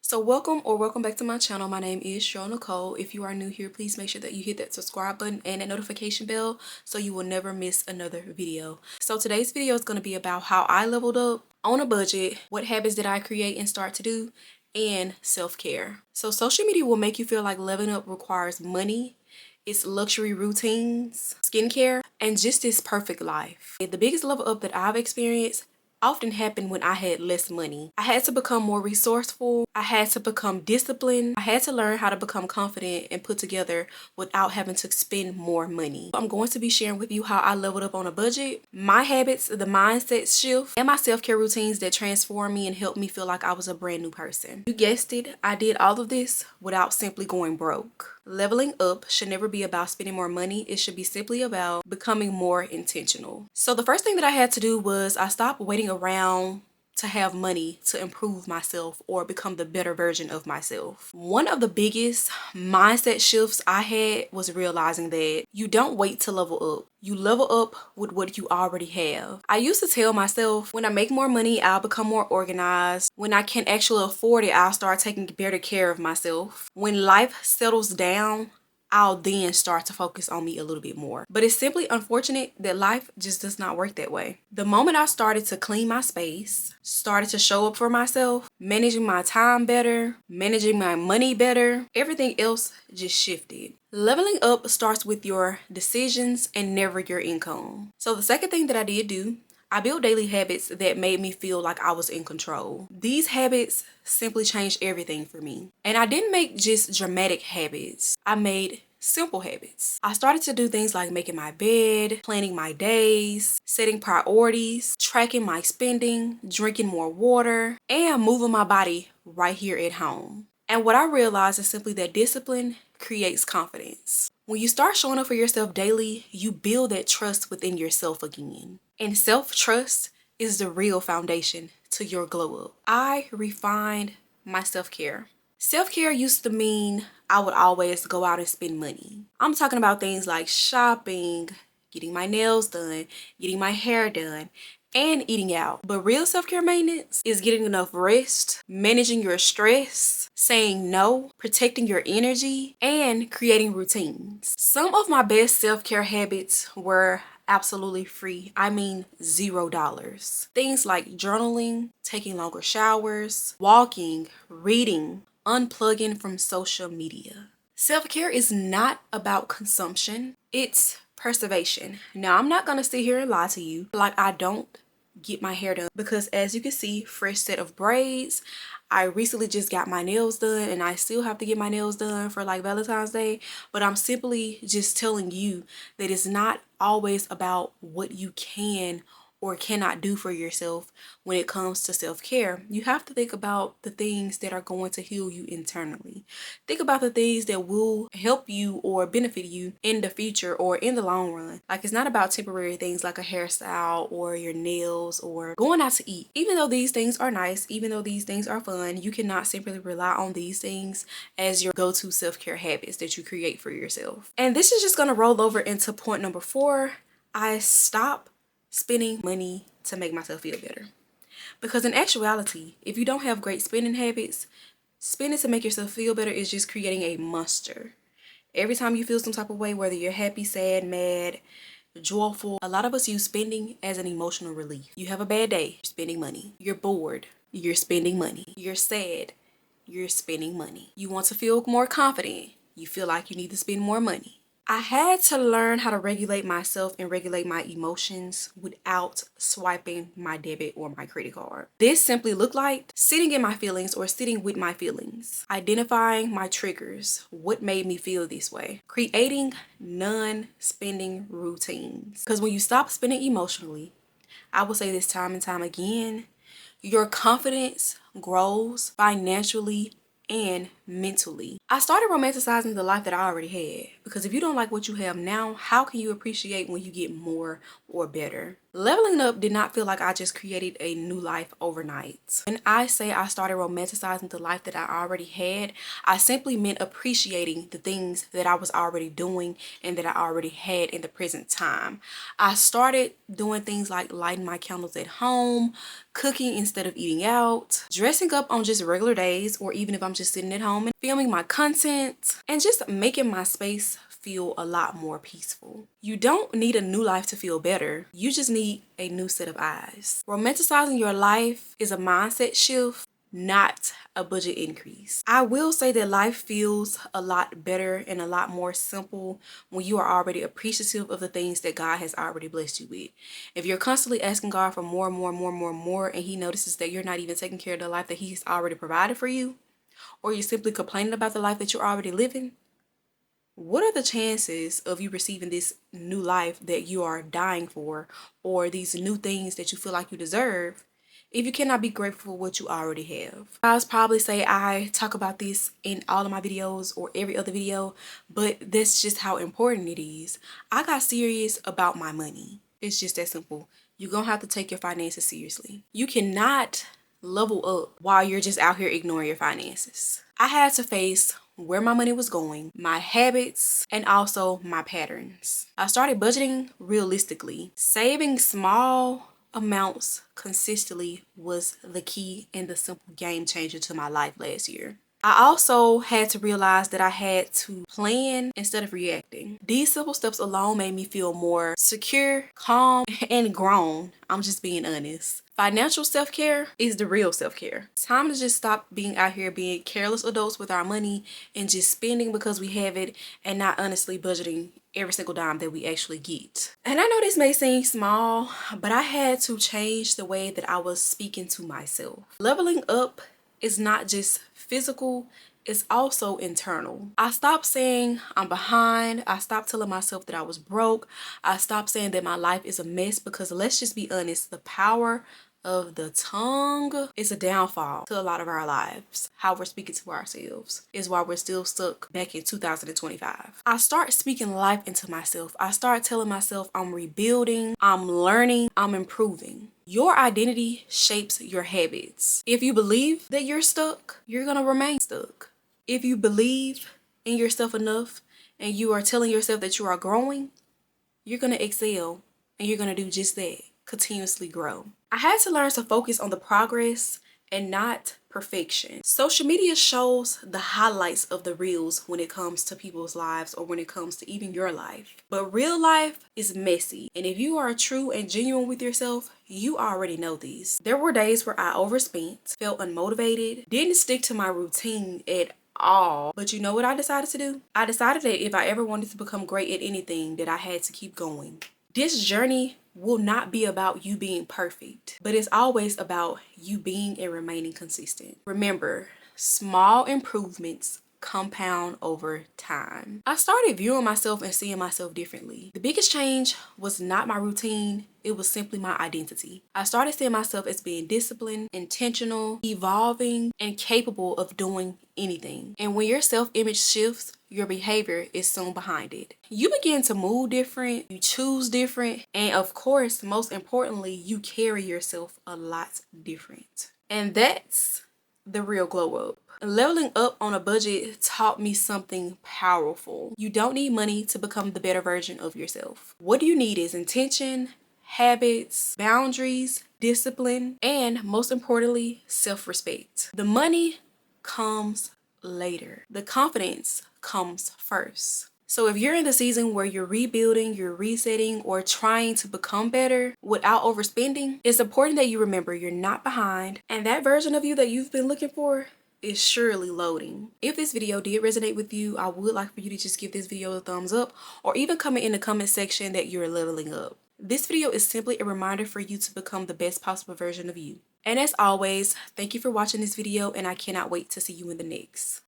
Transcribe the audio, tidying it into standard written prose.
So welcome back to my channel. My name is Cheryl Nicole. If you are new here, please make sure that you hit that subscribe button and that notification bell so you will never miss another video. So today's video is going to be about how I leveled up on a budget, what habits did I create and start to do, and self-care. So social media will make you feel like leveling up requires money, it's luxury routines, skincare, and just this perfect life. The biggest level up that I've experienced often happened when I had less money. I had to become more resourceful. I had to become disciplined. I had to learn how to become confident and put together without having to spend more money. I'm going to be sharing with you how I leveled up on a budget, my habits, the mindset shift, and my self-care routines that transformed me and helped me feel like I was a brand new person. You guessed it, I did all of this without simply going broke. Leveling up should never be about spending more money. It should be simply about becoming more intentional. So the first thing that I had to do was I stopped waiting around to have money to improve myself or become the better version of myself. One of the biggest mindset shifts I had was realizing that you don't wait to level up. You level up with what you already have. I used to tell myself, when I make more money, I'll become more organized. When I can actually afford it, I'll start taking better care of myself. When life settles down, I'll then start to focus on me a little bit more. But it's simply unfortunate that life just does not work that way. The moment I started to clean my space, started to show up for myself, managing my time better, managing my money better, everything else just shifted. Leveling up starts with your decisions and never your income. So the second thing that I did do, I built daily habits that made me feel like I was in control. These habits simply changed everything for me. And I didn't make just dramatic habits. I made simple habits. I started to do things like making my bed, planning my days, setting priorities, tracking my spending, drinking more water, and moving my body right here at home. And what I realized is simply that discipline creates confidence. When you start showing up for yourself daily, you build that trust within yourself again. And self-trust is the real foundation to your glow up. I refined my self-care. Self-care used to mean I would always go out and spend money. I'm talking about things like shopping, getting my nails done, getting my hair done, and eating out. But real self-care maintenance is getting enough rest, managing your stress, saying no, protecting your energy, and creating routines. Some of my best self-care habits were absolutely free. I mean $0. Things like journaling, taking longer showers, walking, reading, unplugging from social media. Self-care is not about consumption, it's preservation. Now, I'm not gonna sit here and lie to you like I don't get my hair done, because as you can see, fresh set of braids. I recently just got my nails done and I still have to get my nails done for like Valentine's Day, but I'm simply just telling you that it's not always about what you can or cannot do for yourself when it comes to self-care. You have to think about the things that are going to heal you internally. Think about the things that will help you or benefit you in the future or in the long run. Like, it's not about temporary things like a hairstyle or your nails or going out to eat. Even though these things are nice, even though these things are fun, you cannot simply rely on these things as your go-to self-care habits that you create for yourself. And this is just going to roll over into point number 4. I stop spending money to make myself feel better. Because in actuality, if you don't have great spending habits, spending to make yourself feel better is just creating a monster. Every time you feel some type of way, whether you're happy, sad, mad, joyful, a lot of us use spending as an emotional relief. You have a bad day, you're spending money. You're bored, you're spending money. You're sad, you're spending money. You want to feel more confident, you feel like you need to spend more money. I had to learn how to regulate myself and regulate my emotions without swiping my debit or my credit card. This simply looked like sitting in my feelings or sitting with my feelings, identifying my triggers, what made me feel this way, creating non-spending routines. Because when you stop spending emotionally, I will say this time and time again, your confidence grows financially and mentally. I started romanticizing the life that I already had, because if you don't like what you have now, how can you appreciate when you get more or better? Leveling up did not feel like I just created a new life overnight. When I say I started romanticizing the life that I already had, I simply meant appreciating the things that I was already doing and that I already had in the present time. I started doing things like lighting my candles at home, cooking instead of eating out, dressing up on just regular days, or even if I'm just sitting at home and filming my content, and just making my space feel a lot more peaceful. You don't need a new life to feel better. You just need a new set of eyes. Romanticizing your life is a mindset shift, not a budget increase. I will say that life feels a lot better and a lot more simple when you are already appreciative of the things that God has already blessed you with. If you're constantly asking God for more and more and more and more and more, and he notices that you're not even taking care of the life that he's already provided for you, or you're simply complaining about the life that you're already living, what are the chances of you receiving this new life that you are dying for, or these new things that you feel like you deserve, if you cannot be grateful for what you already have? Guys probably say I talk about this in all of my videos or every other video, but that's just how important it is. I got serious about my money. It's just that simple. You're gonna have to take your finances seriously. You cannot level up while you're just out here ignoring your finances. I had to face where my money was going, my habits, and also my patterns. I started budgeting realistically. Saving small amounts consistently was the key and the simple game changer to my life last year. I also had to realize that I had to plan instead of reacting. These simple steps alone made me feel more secure, calm, and grown. I'm just being honest. Financial self-care is the real self-care. It's time to just stop being out here being careless adults with our money and just spending because we have it and not honestly budgeting every single dime that we actually get. And I know this may seem small, but I had to change the way that I was speaking to myself. Leveling up is not just physical, it's also internal. I stopped saying I'm behind. I stopped telling myself that I was broke. I stopped saying that my life is a mess, because let's just be honest, the power of the tongue is a downfall to a lot of our lives. How we're speaking to ourselves is why we're still stuck back in 2025. I start speaking life into myself. I start telling myself I'm rebuilding, I'm learning, I'm improving. Your identity shapes your habits. If you believe that you're stuck, you're gonna remain stuck. If you believe in yourself enough and you are telling yourself that you are growing, you're gonna excel and you're gonna do just that. Continuously grow. I had to learn to focus on the progress and not perfection. Social media shows the highlights of the reels when it comes to people's lives, or when it comes to even your life. But real life is messy. And if you are true and genuine with yourself, you already know these. There were days where I overspent, felt unmotivated, didn't stick to my routine at all. But you know what I decided to do? I decided that if I ever wanted to become great at anything, that I had to keep going. This journey will not be about you being perfect, but it's always about you being and remaining consistent. Remember, small improvements compound over time. I started viewing myself and seeing myself differently. The biggest change was not my routine, it was simply my identity. I started seeing myself as being disciplined, intentional, evolving, and capable of doing anything. And when your self-image shifts, your behavior is soon behind it. You begin to move different, you choose different, and of course, most importantly, you carry yourself a lot different. And that's the real glow up. Leveling up on a budget taught me something powerful. You don't need money to become the better version of yourself. What you need is intention, habits, boundaries, discipline, and most importantly, self-respect. The money comes later. The confidence comes first. So if you're in the season where you're rebuilding, you're resetting, or trying to become better without overspending, it's important that you remember you're not behind, and that version of you that you've been looking for is surely loading. If this video did resonate with you, I would like for you to just give this video a thumbs up, or even comment in the comment section that you're leveling up. This video is simply a reminder for you to become the best possible version of you. And as always, thank you for watching this video, and I cannot wait to see you in the next.